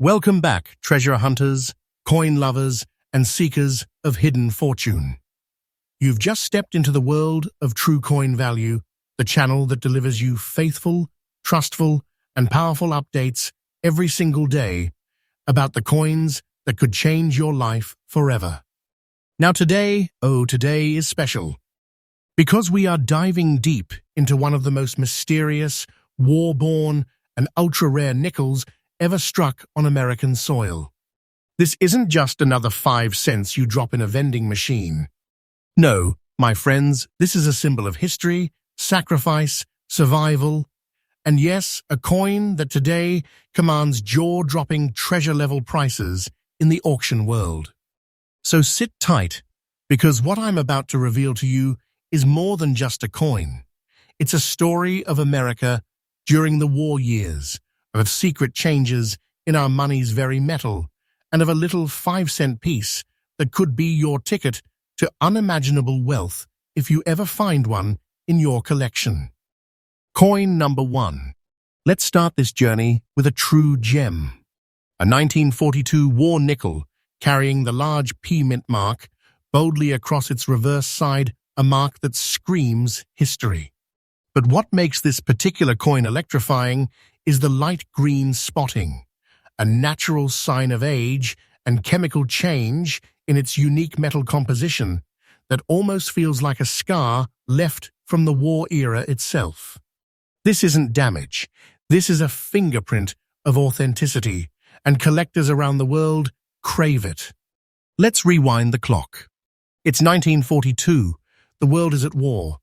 Welcome back, treasure hunters, coin lovers, and seekers of hidden fortune. You've just stepped into the world of True Coin Value, the channel that delivers you faithful, trustful, and powerful updates every single day about the coins that could change your life forever. Now today is special, because we are diving deep into one of the most mysterious, war-born, and ultra-rare nickels ever struck on American soil. This isn't just another 5 cents you drop in a vending machine. No, my friends, this is a symbol of history, sacrifice, survival, and yes, a coin that today commands jaw-dropping treasure-level prices in the auction world. So sit tight, because what I'm about to reveal to you is more than just a coin. It's a story of America during the war years, of secret changes in our money's very metal, and of a little 5-cent piece that could be your ticket to unimaginable wealth if you ever find one in your collection. Coin number 1. Let's start this journey with a true gem. A 1942 war nickel carrying the large P mint mark boldly across its reverse side, a mark that screams history. But what makes this particular coin electrifying is the light green spotting, a natural sign of age and chemical change in its unique metal composition that almost feels like a scar left from the war era itself. This isn't damage. This is a fingerprint of authenticity, and collectors around the world crave it. Let's rewind the clock. It's 1942. The world is at war.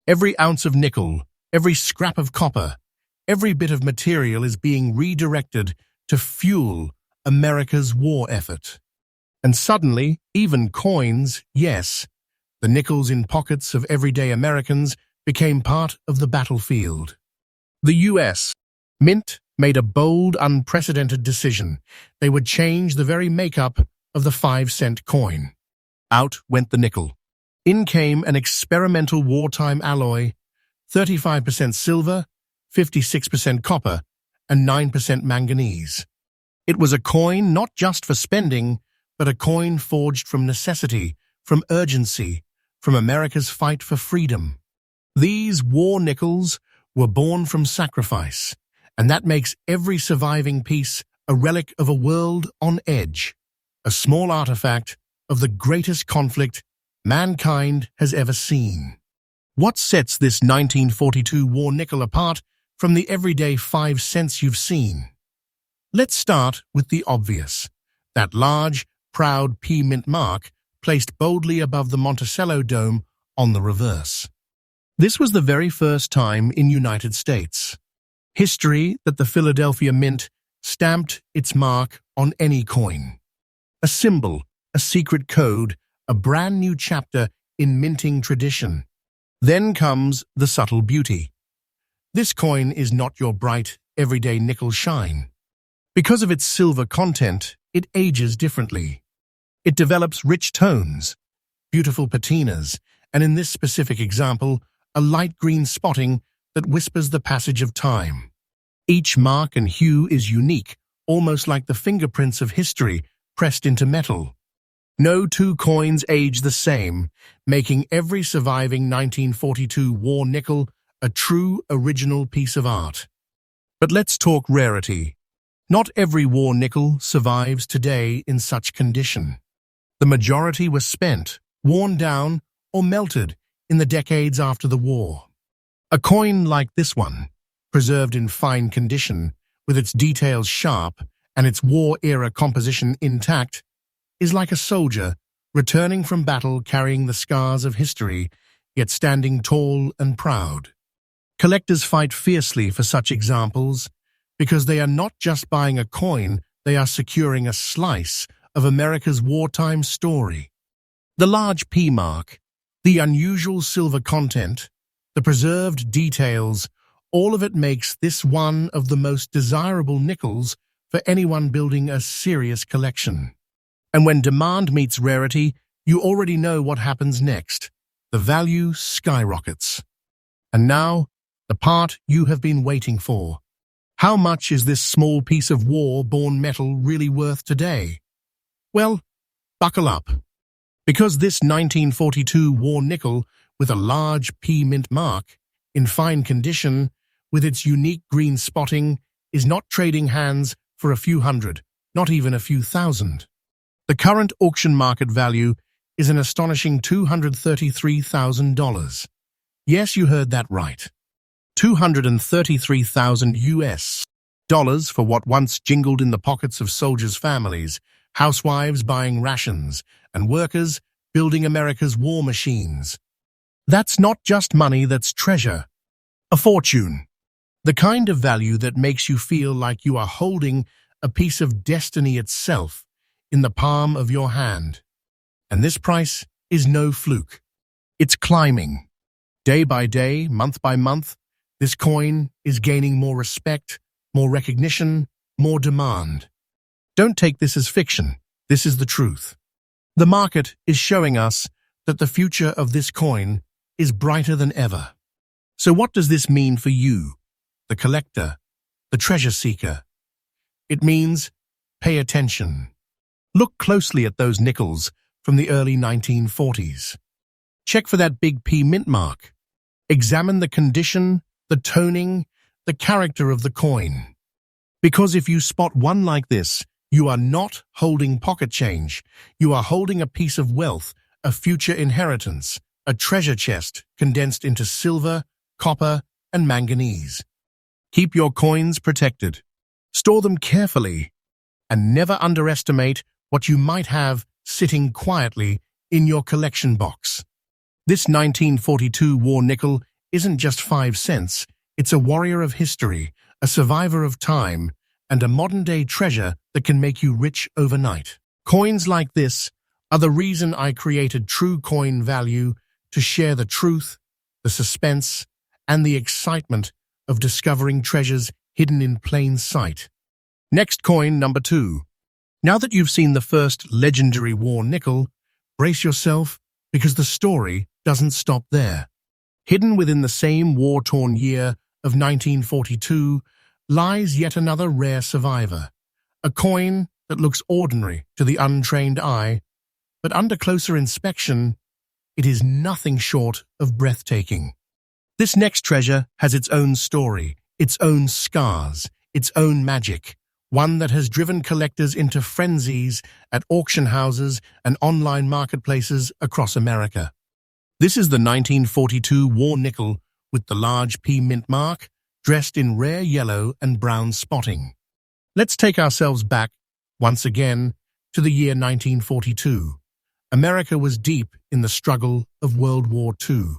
Every ounce of nickel, every scrap of copper, every bit of material is being redirected to fuel America's war effort. And suddenly, even coins, yes, the nickels in pockets of everyday Americans, became part of the battlefield. The U.S. Mint made a bold, unprecedented decision. They would change the very makeup of the 5-cent coin. Out went the nickel. In came an experimental wartime alloy, 35% silver, 56% copper, and 9% manganese. It was a coin not just for spending, but a coin forged from necessity, from urgency, from America's fight for freedom. These war nickels were born from sacrifice, and that makes every surviving piece a relic of a world on edge, a small artifact of the greatest conflict mankind has ever seen. What sets this 1942 war nickel apart from the everyday 5 cents you've seen? Let's start with the obvious, that large, proud P mint mark placed boldly above the Monticello Dome on the reverse. This was the very first time in United States history that the Philadelphia Mint stamped its mark on any coin. A symbol, a secret code, a brand new chapter in minting tradition. Then comes the subtle beauty. This coin is not your bright, everyday nickel shine. Because of its silver content, it ages differently. It develops rich tones, beautiful patinas, and in this specific example, a light green spotting that whispers the passage of time. Each mark and hue is unique, almost like the fingerprints of history pressed into metal. No two coins age the same, making every surviving 1942 war nickel a true original piece of art. But let's talk rarity. Not every war nickel survives today in such condition. The majority were spent, worn down, or melted in the decades after the war. A coin like this one, preserved in fine condition, with its details sharp and its war-era composition intact, is like a soldier returning from battle carrying the scars of history, yet standing tall and proud. Collectors fight fiercely for such examples because they are not just buying a coin, they are securing a slice of America's wartime story. The large P mark, the unusual silver content, the preserved details, all of it makes this one of the most desirable nickels for anyone building a serious collection. And when demand meets rarity, you already know what happens next. The value skyrockets. And now, the part you have been waiting for. How much is this small piece of war-born metal really worth today? Well, buckle up. Because this 1942 war nickel with a large P mint mark, in fine condition, with its unique green spotting, is not trading hands for a few hundred, not even a few thousand. The current auction market value is an astonishing $233,000. Yes, you heard that right. 233,000 US dollars for what once jingled in the pockets of soldiers' families, housewives buying rations, and workers building America's war machines. That's not just money, that's treasure. A fortune. The kind of value that makes you feel like you are holding a piece of destiny itself in the palm of your hand. And this price is no fluke. It's climbing. Day by day, month by month, this coin is gaining more respect, more recognition, more demand. Don't take this as fiction. This is the truth. The market is showing us that the future of this coin is brighter than ever. So what does this mean for you, the collector, the treasure seeker? It means pay attention. Look closely at those nickels from the early 1940s. Check for that big P mint mark. Examine the condition, the toning, the character of the coin. Because if you spot one like this, you are not holding pocket change. You are holding a piece of wealth, a future inheritance, a treasure chest condensed into silver, copper, and manganese. Keep your coins protected. Store them carefully, and never underestimate what you might have sitting quietly in your collection box. This 1942 war nickel isn't just 5 cents. It's a warrior of history, a survivor of time, and a modern-day treasure that can make you rich overnight. Coins like this are the reason I created True Coin Value, to share the truth, the suspense, and the excitement of discovering treasures hidden in plain sight. Next coin, number 2. Now that you've seen the first legendary war nickel, brace yourself, because the story doesn't stop there. Hidden within the same war-torn year of 1942 lies yet another rare survivor, a coin that looks ordinary to the untrained eye, but under closer inspection, it is nothing short of breathtaking. This next treasure has its own story, its own scars, its own magic, one that has driven collectors into frenzies at auction houses and online marketplaces across America. This is the 1942 war nickel with the large P mint mark, dressed in rare yellow and brown spotting. Let's take ourselves back, once again, to the year 1942. America was deep in the struggle of World War II.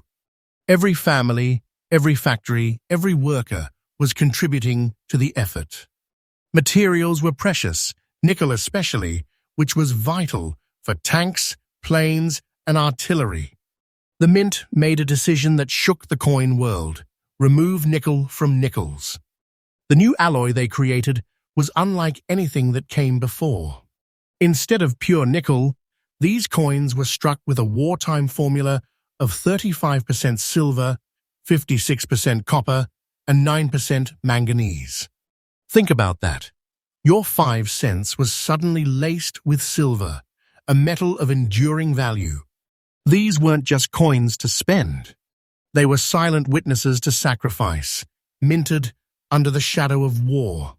Every family, every factory, every worker was contributing to the effort. Materials were precious, nickel especially, which was vital for tanks, planes, and artillery. The Mint made a decision that shook the coin world: remove nickel from nickels. The new alloy they created was unlike anything that came before. Instead of pure nickel, these coins were struck with a wartime formula of 35% silver, 56% copper, and 9% manganese. Think about that. Your 5 cents was suddenly laced with silver, a metal of enduring value. These weren't just coins to spend. They were silent witnesses to sacrifice, minted under the shadow of war.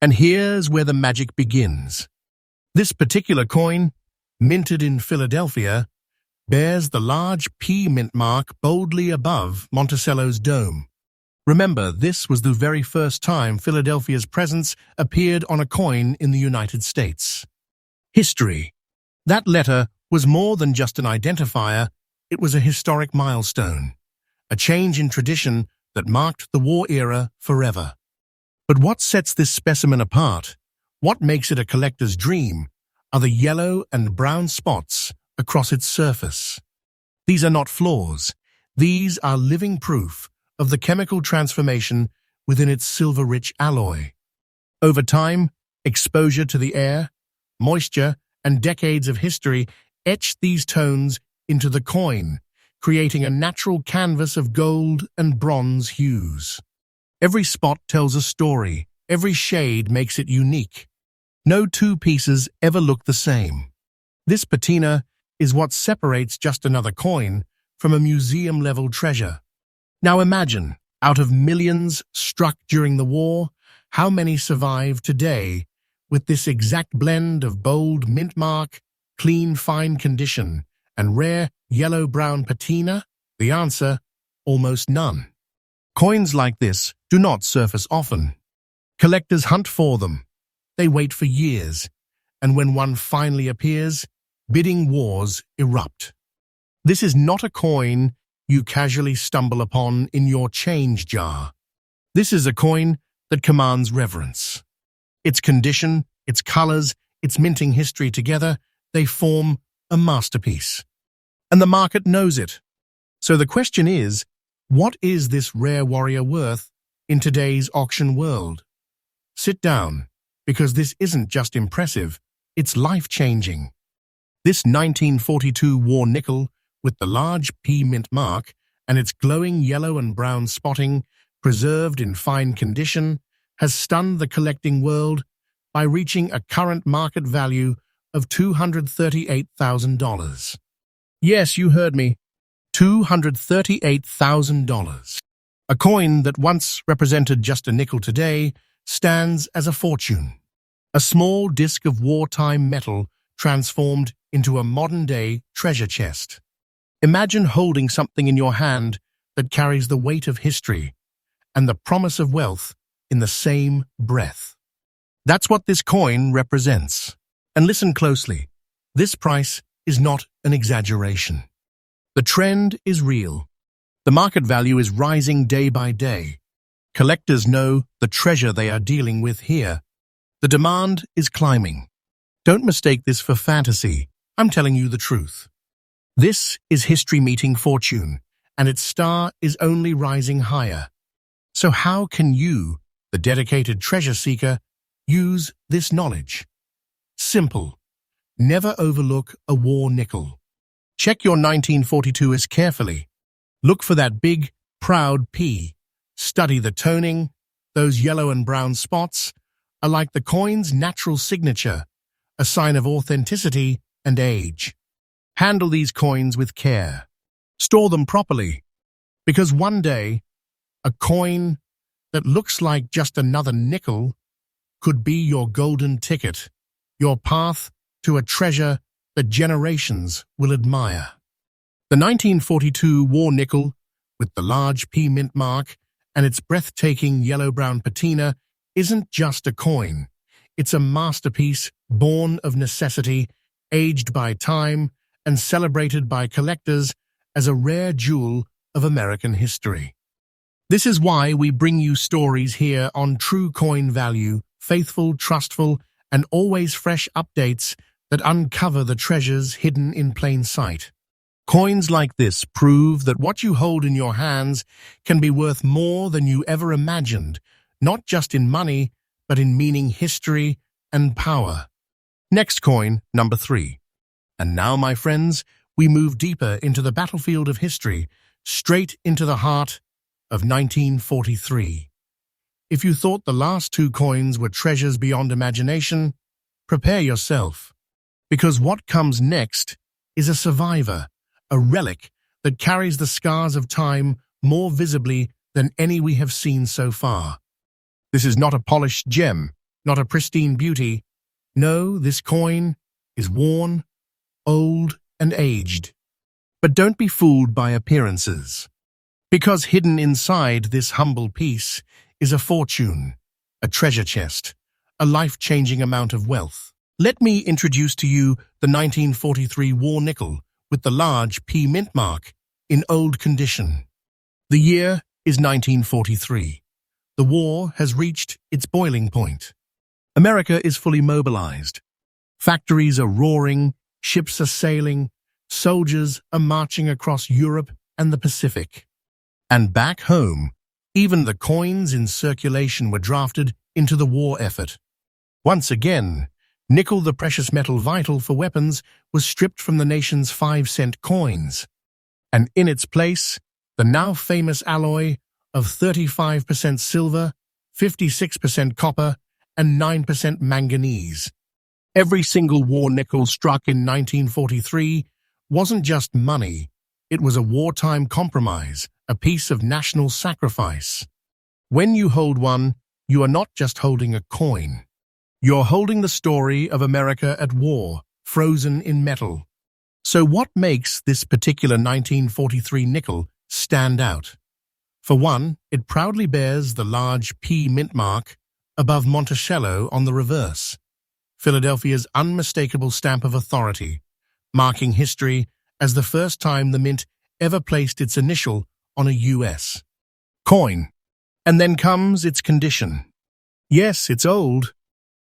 And here's where the magic begins. This particular coin, minted in Philadelphia, bears the large P mint mark boldly above Monticello's dome. Remember, this was the very first time Philadelphia's presence appeared on a coin in the United States. History. That letter was more than just an identifier, it was a historic milestone, a change in tradition that marked the war era forever. But what sets this specimen apart, what makes it a collector's dream, are the yellow and brown spots across its surface. These are not flaws. These are living proof of the chemical transformation within its silver-rich alloy. Over time, exposure to the air, moisture, and decades of history etched these tones into the coin, creating a natural canvas of gold and bronze hues. Every spot tells a story, Every shade makes it unique. No two pieces ever look the same. This patina is what separates just another coin from a museum-level treasure. Now imagine, out of millions struck during the war, how many survive today with this exact blend of bold mint mark, clean fine condition, and rare yellow-brown patina? The answer, almost none. Coins like this do not surface often. Collectors hunt for them. They wait for years, and when one finally appears, bidding wars erupt. This is not a coin you casually stumble upon in your change jar. This is a coin that commands reverence. Its condition, its colors, its minting history together, they form a masterpiece. And the market knows it. So the question is, what is this rare warrior worth in today's auction world? Sit down, because this isn't just impressive, it's life-changing. This 1942 war nickel with the large P mint mark and its glowing yellow and brown spotting, preserved in fine condition, has stunned the collecting world by reaching a current market value of $238,000. Yes, you heard me. $238,000. A coin that once represented just a nickel today stands as a fortune. A small disc of wartime metal transformed into a modern-day treasure chest. Imagine holding something in your hand that carries the weight of history and the promise of wealth in the same breath. That's what this coin represents. And listen closely. This price is not an exaggeration. The trend is real. The market value is rising day by day. Collectors know the treasure they are dealing with here. The demand is climbing. Don't mistake this for fantasy. I'm telling you the truth. This is history meeting fortune, and its star is only rising higher. So how can you, the dedicated treasure seeker, use this knowledge? Simple. Never overlook a war nickel. Check your 1942s carefully. Look for that big, proud P. Study the toning. Those yellow and brown spots are like the coin's natural signature, a sign of authenticity and age. Handle these coins with care. Store them properly, because one day, a coin that looks like just another nickel could be your golden ticket, your path to a treasure that generations will admire. The 1942 war nickel, with the large P mint mark and its breathtaking yellow-brown patina, isn't just a coin. It's a masterpiece born of necessity, aged by time, and celebrated by collectors as a rare jewel of American history. This is why we bring you stories here on True Coin Value, faithful, trustful, and always fresh updates that uncover the treasures hidden in plain sight. Coins like this prove that what you hold in your hands can be worth more than you ever imagined, not just in money, but in meaning, history, and power. Next coin, number 3. And now, my friends, we move deeper into the battlefield of history, straight into the heart of 1943. If you thought the last 2 coins were treasures beyond imagination, prepare yourself, because what comes next is a survivor, a relic that carries the scars of time more visibly than any we have seen so far. This is not a polished gem, not a pristine beauty. No, this coin is worn, old, and aged. But don't be fooled by appearances, because hidden inside this humble piece is a fortune, a treasure chest, a life-changing amount of wealth. Let me introduce to you the 1943 war nickel with the large P mint mark in old condition. The year is 1943. The war has reached its boiling point. America is fully mobilized. Factories are roaring, ships are sailing, soldiers are marching across Europe and the Pacific. And back home, even the coins in circulation were drafted into the war effort. Once again, nickel, the precious metal vital for weapons, was stripped from the nation's 5-cent coins. And in its place, the now famous alloy of 35% silver, 56% copper, and 9% manganese. Every single war nickel struck in 1943 wasn't just money, it was a wartime compromise, a piece of national sacrifice. When you hold one, you are not just holding a coin. You're holding the story of America at war, frozen in metal. So what makes this particular 1943 nickel stand out? For one, it proudly bears the large P mint mark above Monticello on the reverse, Philadelphia's unmistakable stamp of authority, marking history as the first time the mint ever placed its initial on a U.S. coin. And then comes its condition. Yes, it's old.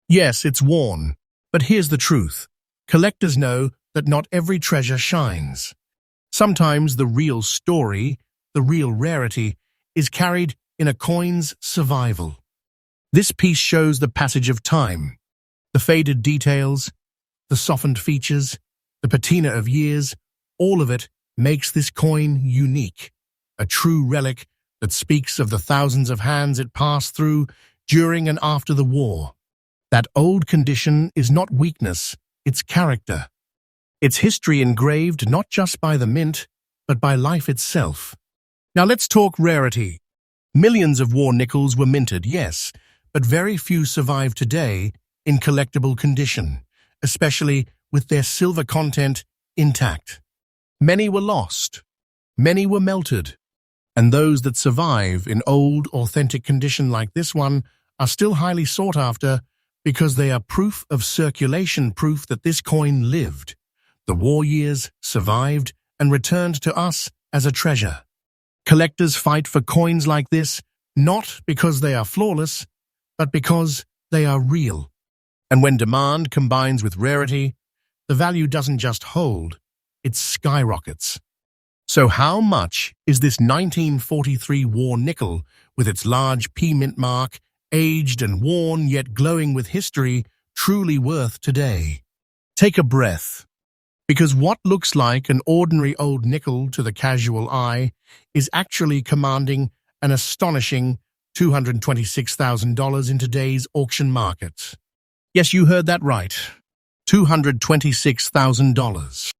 Yes, it's worn. But here's the truth. Collectors know that not every treasure shines. Sometimes the real story, the real rarity, is carried in a coin's survival. This piece shows the passage of time, the faded details, the softened features, the patina of years. All of it makes this coin unique, a true relic that speaks of the thousands of hands it passed through during and after the war. That old condition is not weakness, it's character. It's history engraved not just by the mint, but by life itself. Now let's talk rarity. Millions of war nickels were minted, yes, but very few survive today in collectible condition, especially with their silver content intact. Many were lost, many were melted, and those that survive in old, authentic condition like this one are still highly sought after because they are proof of circulation, proof that this coin lived. The war years survived and returned to us as a treasure. Collectors fight for coins like this not because they are flawless, but because they are real. And when demand combines with rarity, the value doesn't just hold, it skyrockets. So how much is this 1943 war nickel with its large P mint mark, aged and worn yet glowing with history, truly worth today? Take a breath, because what looks like an ordinary old nickel to the casual eye is actually commanding an astonishing $226,000 in today's auction market. Yes, you heard that right. $226,000.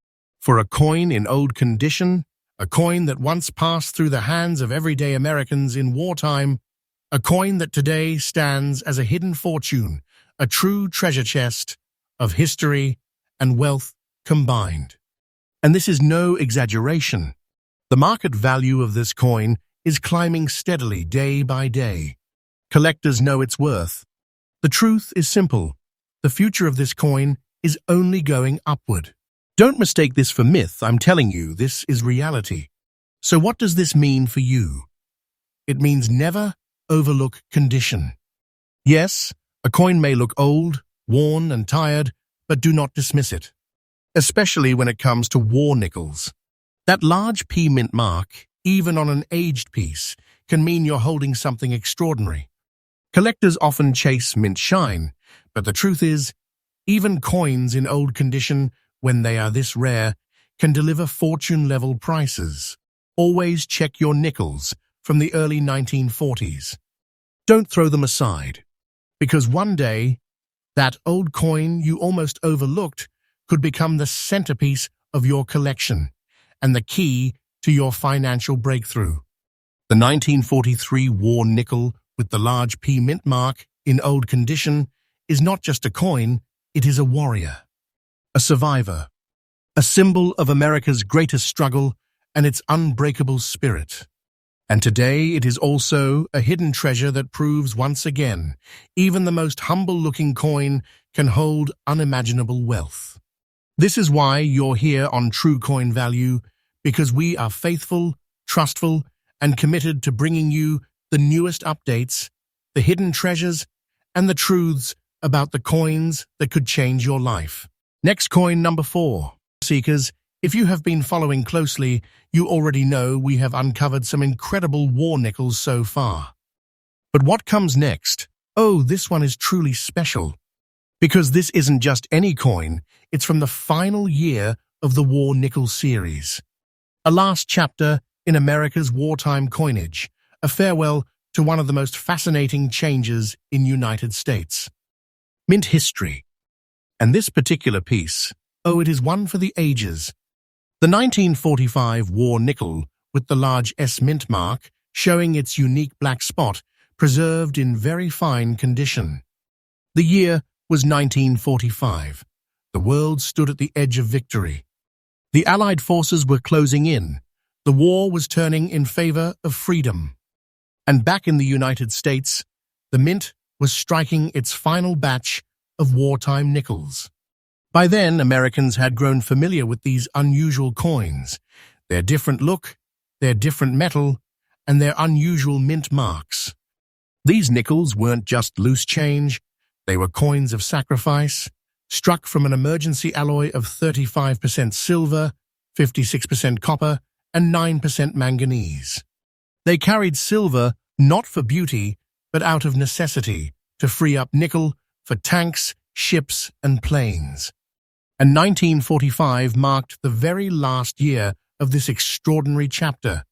For a coin in old condition, a coin that once passed through the hands of everyday Americans in wartime, a coin that today stands as a hidden fortune, a true treasure chest of history and wealth combined. And this is no exaggeration. The market value of this coin is climbing steadily day by day. Collectors know its worth. The truth is simple. The future of this coin is only going upward. Don't mistake this for myth. I'm telling you, this is reality. So what does this mean for you? It means never overlook condition. Yes, a coin may look old, worn, and tired, but do not dismiss it. Especially when it comes to war nickels. That large P mint mark, even on an aged piece, can mean you're holding something extraordinary. Collectors often chase mint shine, but the truth is, even coins in old condition, when they are this rare, can deliver fortune-level prices. Always check your nickels from the early 1940s. Don't throw them aside, because one day, that old coin you almost overlooked could become the centerpiece of your collection and the key to your financial breakthrough. The 1943 war nickel with the large P mint mark in old condition is not just a coin, it is a warrior, a survivor, a symbol of America's greatest struggle and its unbreakable spirit. And today it is also a hidden treasure that proves once again, even the most humble-looking coin can hold unimaginable wealth. This is why you're here on True Coin Value, because we are faithful, trustful, and committed to bringing you the newest updates, the hidden treasures, and the truths about the coins that could change your life. Next coin number 4. Seekers, if you have been following closely, you already know we have uncovered some incredible war nickels so far. But what comes next? Oh, this one is truly special. Because this isn't just any coin, it's from the final year of the War Nickel series. A last chapter in America's wartime coinage, a farewell to one of the most fascinating changes in United States. Mint history. And this particular piece, oh, it is one for the ages. The 1945 war nickel with the large S mint mark showing its unique black spot preserved in very fine condition. The year was 1945. The world stood at the edge of victory. The Allied forces were closing in. The war was turning in favor of freedom. And back in the United States, the mint was striking its final batch of wartime nickels. By then, Americans had grown familiar with these unusual coins, their different look, their different metal, and their unusual mint marks. These nickels weren't just loose change, they were coins of sacrifice, struck from an emergency alloy of 35% silver, 56% copper, and 9% manganese. They carried silver not for beauty, but out of necessity, to free up nickel for tanks, ships, and planes. And 1945 marked the very last year of this extraordinary chapter.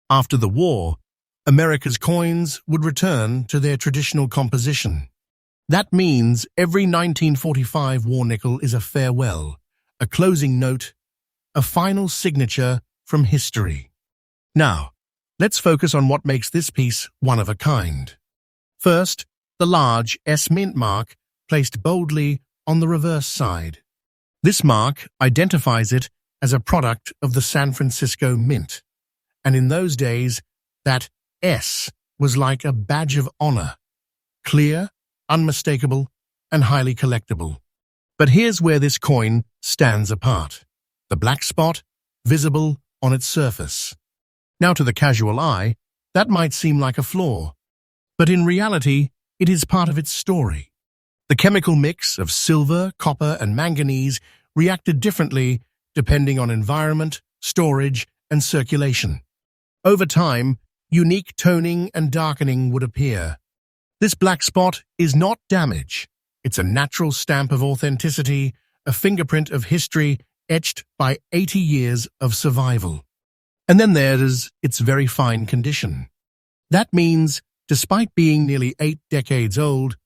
After the war, America's coins would return to their traditional composition. That means every 1945 war nickel is a farewell, a closing note, a final signature from history. Now, let's focus on what makes this piece one of a kind. First, the large S mint mark placed boldly on the reverse side. This mark identifies it as a product of the San Francisco Mint, and in those days, that S was like a badge of honor, clear, unmistakable, and highly collectible. But here's where this coin stands apart. The black spot, visible on its surface. Now to the casual eye, that might seem like a flaw, but in reality, it is part of its story. The chemical mix of silver, copper, and manganese reacted differently depending on environment, storage, and circulation. Over time, unique toning and darkening would appear. This black spot is not damage. It's a natural stamp of authenticity, a fingerprint of history etched by 80 years of survival. And then there is its very fine condition. That means, despite being nearly 8 decades old,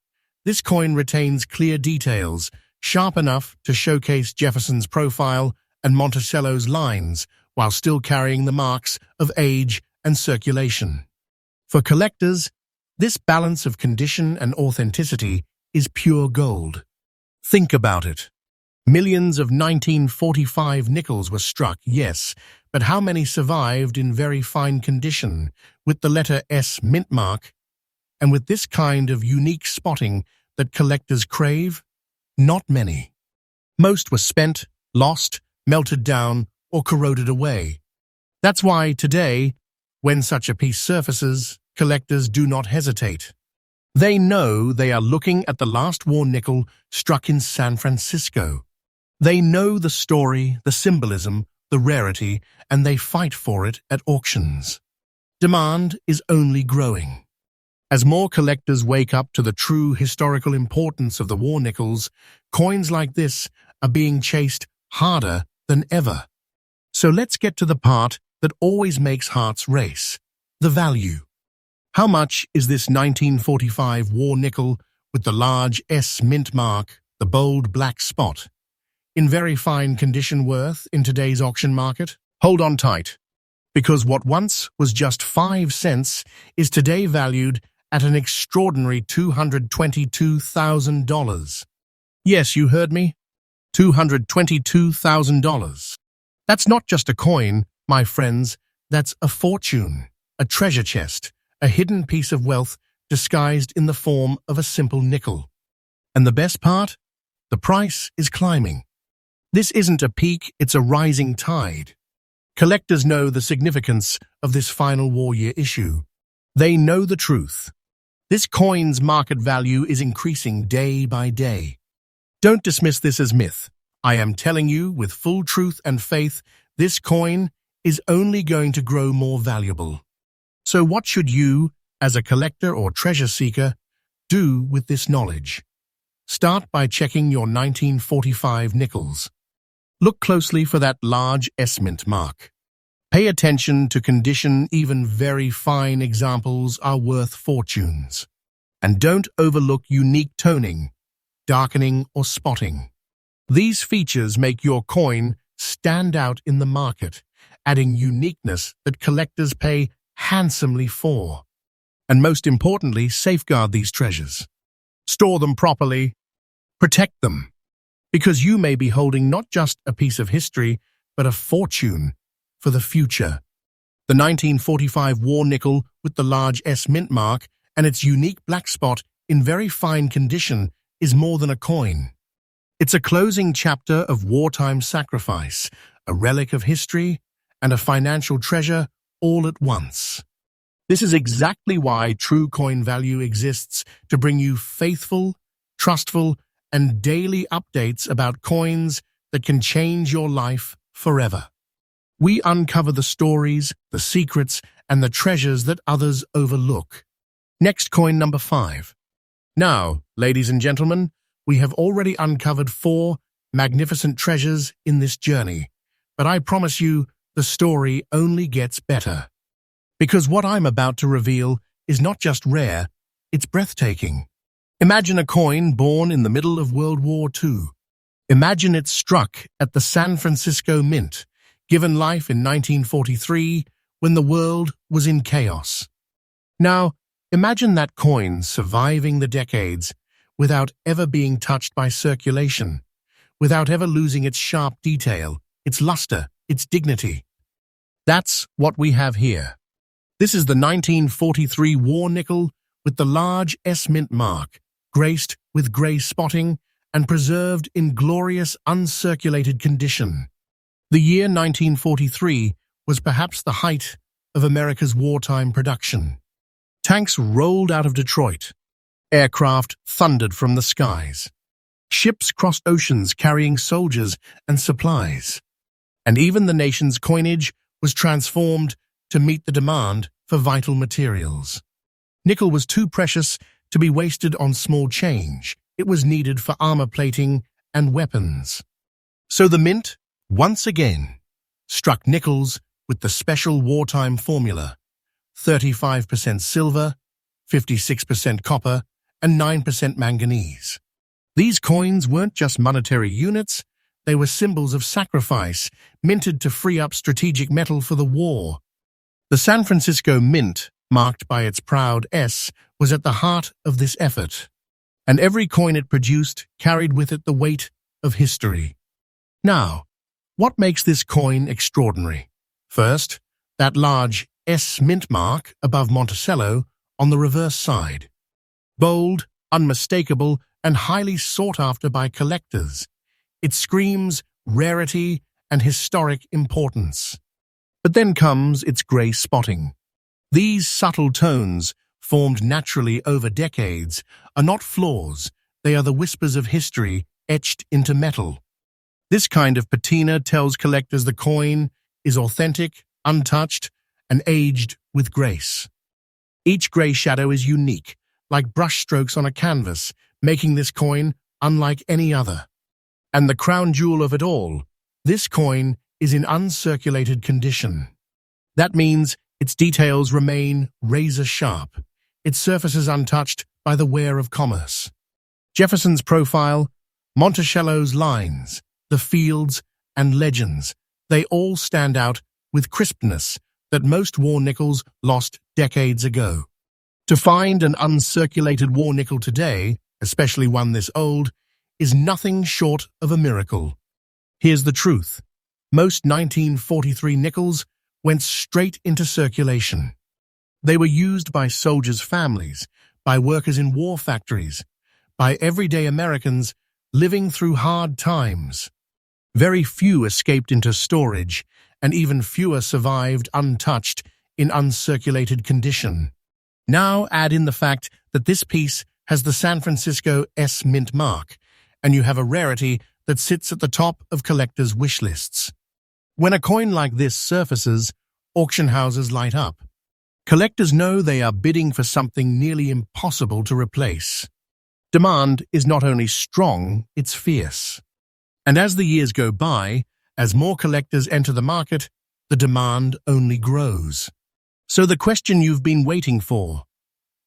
this coin retains clear details, sharp enough to showcase Jefferson's profile and Monticello's lines, while still carrying the marks of age and circulation. For collectors, this balance of condition and authenticity is pure gold. Think about it. Millions of 1945 nickels were struck, yes, but how many survived in very fine condition, with the letter S mint mark, and with this kind of unique spotting that collectors crave? Not many. Most were spent, lost, melted down, or corroded away. That's why today, when such a piece surfaces, collectors do not hesitate. They know they are looking at the last war nickel struck in San Francisco. They know the story, the symbolism, the rarity, and they fight for it at auctions. Demand is only growing. As more collectors wake up to the true historical importance of the war nickels, coins like this are being chased harder than ever. So let's get to the part that always makes hearts race: the value. How much is this 1945 war nickel with the large S mint mark, the bold black spot, in very fine condition worth in today's auction market? Hold on tight, because what once was just 5 cents is today valued at an extraordinary $222,000. Yes, you heard me. $222,000. That's not just a coin, my friends. That's a fortune, a treasure chest, a hidden piece of wealth disguised in the form of a simple nickel. And the best part? The price is climbing. This isn't a peak, it's a rising tide. Collectors know the significance of this final war year issue. They know the truth. This coin's market value is increasing day by day. Don't dismiss this as myth. I am telling you with full truth and faith, this coin is only going to grow more valuable. So what should you, as a collector or treasure seeker, do with this knowledge? Start by checking your 1945 nickels. Look closely for that large S mint mark. Pay attention to condition. Even very fine examples are worth fortunes. And don't overlook unique toning, darkening, or spotting. These features make your coin stand out in the market, adding uniqueness that collectors pay handsomely for. And most importantly, safeguard these treasures. Store them properly, protect them, because you may be holding not just a piece of history, but a fortune for the future. The 1945 war nickel with the large S mint mark and its unique black spot in very fine condition is more than a coin. It's a closing chapter of wartime sacrifice, a relic of history, and a financial treasure all at once. This is exactly why True Coin Value exists, to bring you faithful, trustful, and daily updates about coins that can change your life forever. We uncover the stories, the secrets, and the treasures that others overlook. Next, coin number 5. Now, ladies and gentlemen, we have already uncovered 4 magnificent treasures in this journey, but I promise you the story only gets better. Because what I'm about to reveal is not just rare, it's breathtaking. Imagine a coin born in the middle of World War II. Imagine it struck at the San Francisco Mint, given life in 1943 when the world was in chaos. Now, imagine that coin surviving the decades without ever being touched by circulation, without ever losing its sharp detail, its luster, its dignity. That's what we have here. This is the 1943 war nickel with the large S mint mark, graced with grey spotting and preserved in glorious uncirculated condition. The year 1943 was perhaps the height of America's wartime production. Tanks rolled out of Detroit. Aircraft thundered from the skies. Ships crossed oceans carrying soldiers and supplies. And even the nation's coinage was transformed to meet the demand for vital materials. Nickel was too precious to be wasted on small change. It was needed for armor plating and weapons. So the Mint, once again, struck nickels with the special wartime formula: 35% silver, 56% copper, and 9% manganese. These coins weren't just monetary units, they were symbols of sacrifice, minted to free up strategic metal for the war. The San Francisco Mint, marked by its proud S, was at the heart of this effort, and every coin it produced carried with it the weight of history. Now, what makes this coin extraordinary? First, that large S mint mark above Monticello on the reverse side. Bold, unmistakable, and highly sought after by collectors. It screams rarity and historic importance. But then comes its grey spotting. These subtle tones, formed naturally over decades, are not flaws, they are the whispers of history etched into metal. This kind of patina tells collectors the coin is authentic, untouched, and aged with grace. Each grey shadow is unique, like brushstrokes on a canvas, making this coin unlike any other. And the crown jewel of it all, this coin is in uncirculated condition. That means its details remain razor-sharp, its surfaces untouched by the wear of commerce. Jefferson's profile, Monticello's lines, the fields and legends, they all stand out with crispness that most war nickels lost decades ago. To find an uncirculated war nickel today, especially one this old, is nothing short of a miracle. Here's the truth. Most 1943 nickels went straight into circulation. They were used by soldiers' families, by workers in war factories, by everyday Americans living through hard times. Very few escaped into storage, and even fewer survived untouched in uncirculated condition. Now add in the fact that this piece has the San Francisco S Mint mark, and you have a rarity that sits at the top of collectors' wish lists. When a coin like this surfaces, auction houses light up. Collectors know they are bidding for something nearly impossible to replace. Demand is not only strong, it's fierce. And as the years go by, as more collectors enter the market, the demand only grows. So the question you've been waiting for: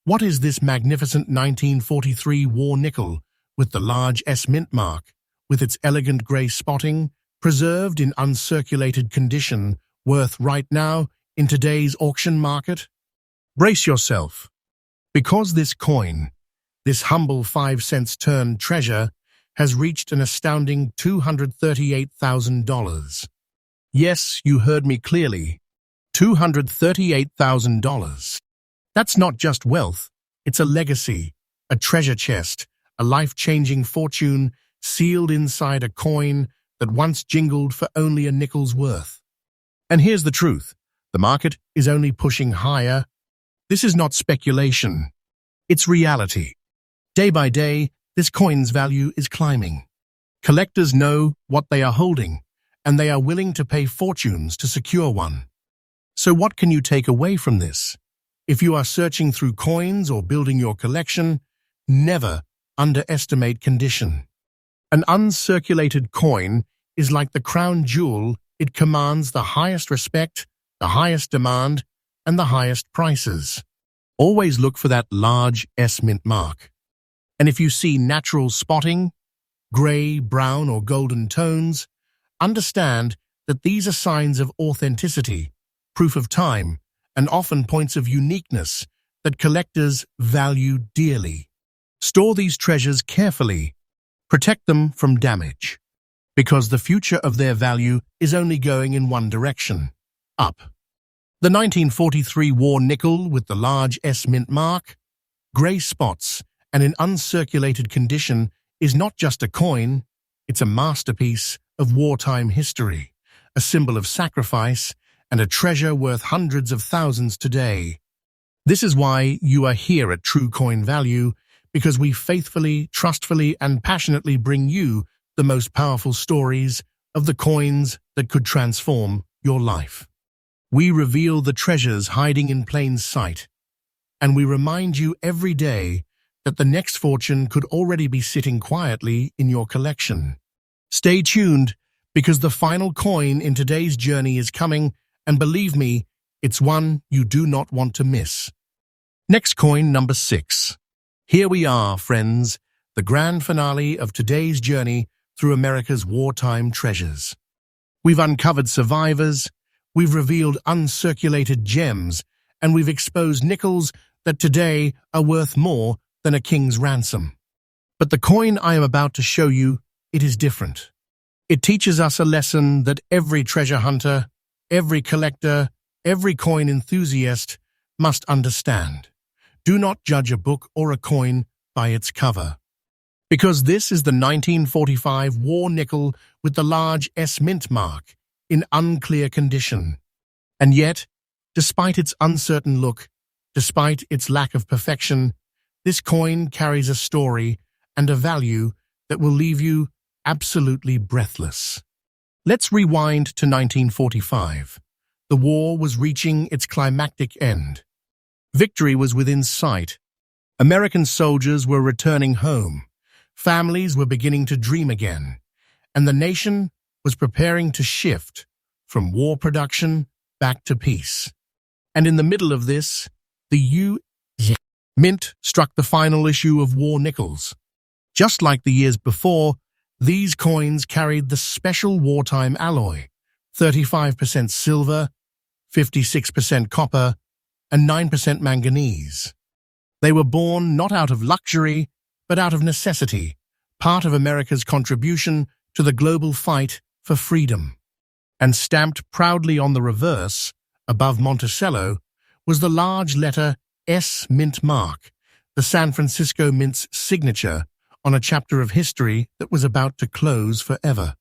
what is this magnificent 1943 war nickel with the large S mint mark, with its elegant grey spotting, preserved in uncirculated condition, worth right now in today's auction market? Brace yourself, because this coin, this humble 5-cent turn treasure, has reached an astounding $238,000. Yes, you heard me clearly. $238,000. That's not just wealth, it's a legacy, a treasure chest, a life-changing fortune sealed inside a coin that once jingled for only a nickel's worth. And here's the truth: the market is only pushing higher. This is not speculation, it's reality. Day by day, this coin's value is climbing. Collectors know what they are holding, and they are willing to pay fortunes to secure one. So what can you take away from this? If you are searching through coins or building your collection, never underestimate condition. An uncirculated coin is like the crown jewel. It commands the highest respect, the highest demand, and the highest prices. Always look for that large S mint mark. And if you see natural spotting, grey, brown, or golden tones, understand that these are signs of authenticity, proof of time, and often points of uniqueness that collectors value dearly. Store these treasures carefully. Protect them from damage, because the future of their value is only going in one direction: up. The 1943 war nickel with the large S mint mark, grey spots, and in uncirculated condition is not just a coin, it's a masterpiece of wartime history, a symbol of sacrifice, and a treasure worth hundreds of thousands today. This is why you are here at True Coin Value, because we faithfully, trustfully, and passionately bring you the most powerful stories of the coins that could transform your life. We reveal the treasures hiding in plain sight, and we remind you every day that the next fortune could already be sitting quietly in your collection. Stay tuned, because the final coin in today's journey is coming, and believe me, it's one you do not want to miss. Next coin, number 6. Here we are, friends, the grand finale of today's journey through America's wartime treasures. We've uncovered survivors, we've revealed uncirculated gems, and we've exposed nickels that today are worth more than a king's ransom. But the coin I am about to show you, it is different. It teaches us a lesson that every treasure hunter, every collector, every coin enthusiast must understand. Do not judge a book or a coin by its cover. Because this is the 1945 war nickel with the large S mint mark in unclear condition. And yet, despite its uncertain look, despite its lack of perfection, this coin carries a story and a value that will leave you absolutely breathless. Let's rewind to 1945. The war was reaching its climactic end. Victory was within sight. American soldiers were returning home. Families were beginning to dream again. And the nation was preparing to shift from war production back to peace. And in the middle of this, the U.S. Mint struck the final issue of war nickels. Just like the years before, these coins carried the special wartime alloy: 35% silver, 56% copper, and 9% manganese. They were born not out of luxury, but out of necessity, part of America's contribution to the global fight for freedom. And stamped proudly on the reverse, above Monticello, was the large letter S Mint mark, the San Francisco Mint's signature on a chapter of history that was about to close forever.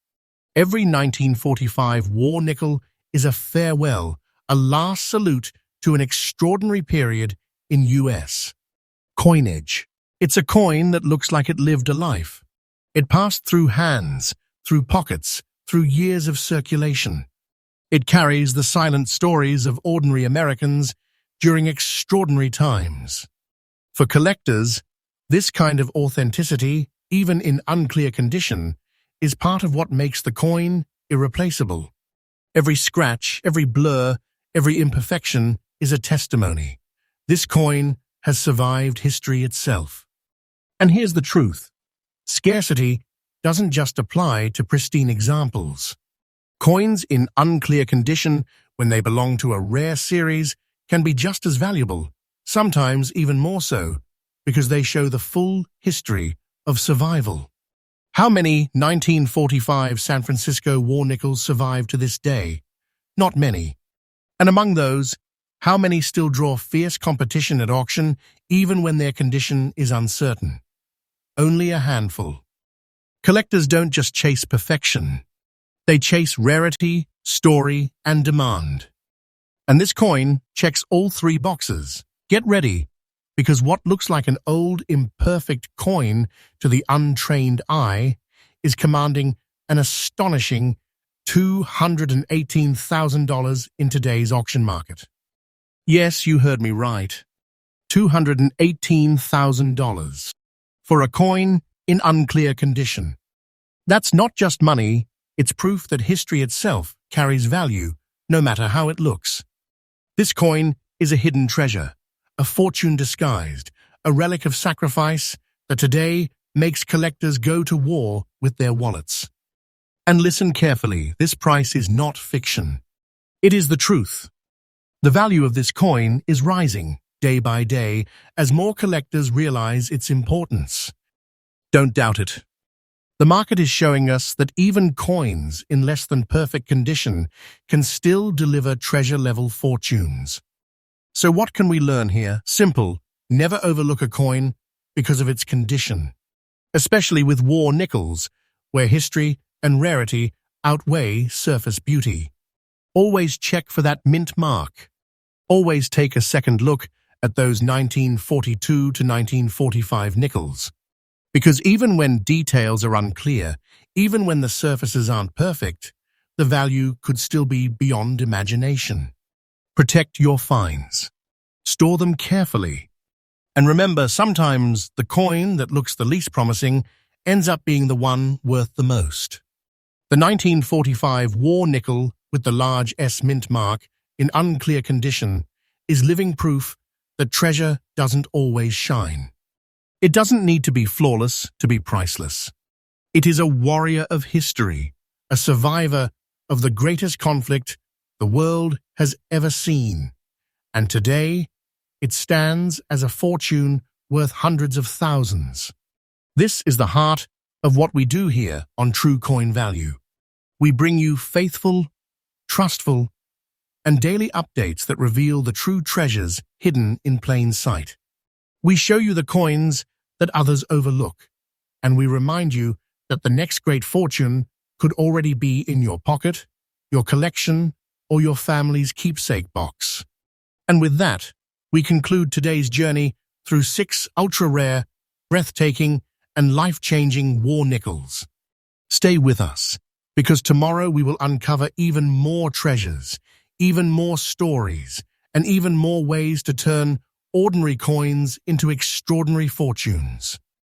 Every 1945 war nickel is a farewell, a last salute to an extraordinary period in U.S. coinage. It's a coin that looks like it lived a life. It passed through hands, through pockets, through years of circulation. It carries the silent stories of ordinary Americans during extraordinary times. For collectors, this kind of authenticity, even in unclear condition, is part of what makes the coin irreplaceable. Every scratch, every blur, every imperfection is a testimony. This coin has survived history itself. And here's the truth. Scarcity doesn't just apply to pristine examples. Coins in unclear condition, when they belong to a rare series, can be just as valuable, sometimes even more so, because they show the full history of survival. How many 1945 San Francisco war nickels survive to this day? Not many. And among those, how many still draw fierce competition at auction even when their condition is uncertain? Only a handful. Collectors don't just chase perfection. They chase rarity, story, and demand. And this coin checks all three boxes. Get ready, because what looks like an old, imperfect coin to the untrained eye is commanding an astonishing $218,000 in today's auction market. Yes, you heard me right. $218,000 for a coin in unclear condition. That's not just money, it's proof that history itself carries value, no matter how it looks. This coin is a hidden treasure, a fortune disguised, a relic of sacrifice that today makes collectors go to war with their wallets. And listen carefully, this price is not fiction. It is the truth. The value of this coin is rising day by day as more collectors realize its importance. Don't doubt it. The market is showing us that even coins in less than perfect condition can still deliver treasure-level fortunes. So what can we learn here? Simple. Never overlook a coin because of its condition. Especially with war nickels, where history and rarity outweigh surface beauty. Always check for that mint mark. Always take a second look at those 1942 to 1945 nickels. Because even when details are unclear, even when the surfaces aren't perfect, the value could still be beyond imagination. Protect your finds. Store them carefully. And remember, sometimes the coin that looks the least promising ends up being the one worth the most. The 1945 war nickel with the large S mint mark in unclear condition is living proof that treasure doesn't always shine. It doesn't need to be flawless to be priceless. It is a warrior of history, a survivor of the greatest conflict the world has ever seen. And today, it stands as a fortune worth hundreds of thousands. This is the heart of what we do here on True Coin Value. We bring you faithful, trustful, and daily updates that reveal the true treasures hidden in plain sight. We show you the coins that others overlook, and we remind you that the next great fortune could already be in your pocket, your collection, or your family's keepsake box. And with that, we conclude today's journey through 6 ultra-rare, breathtaking, and life-changing war nickels. Stay with us, because tomorrow we will uncover even more treasures, even more stories, and even more ways to turn ordinary coins into extraordinary fortunes.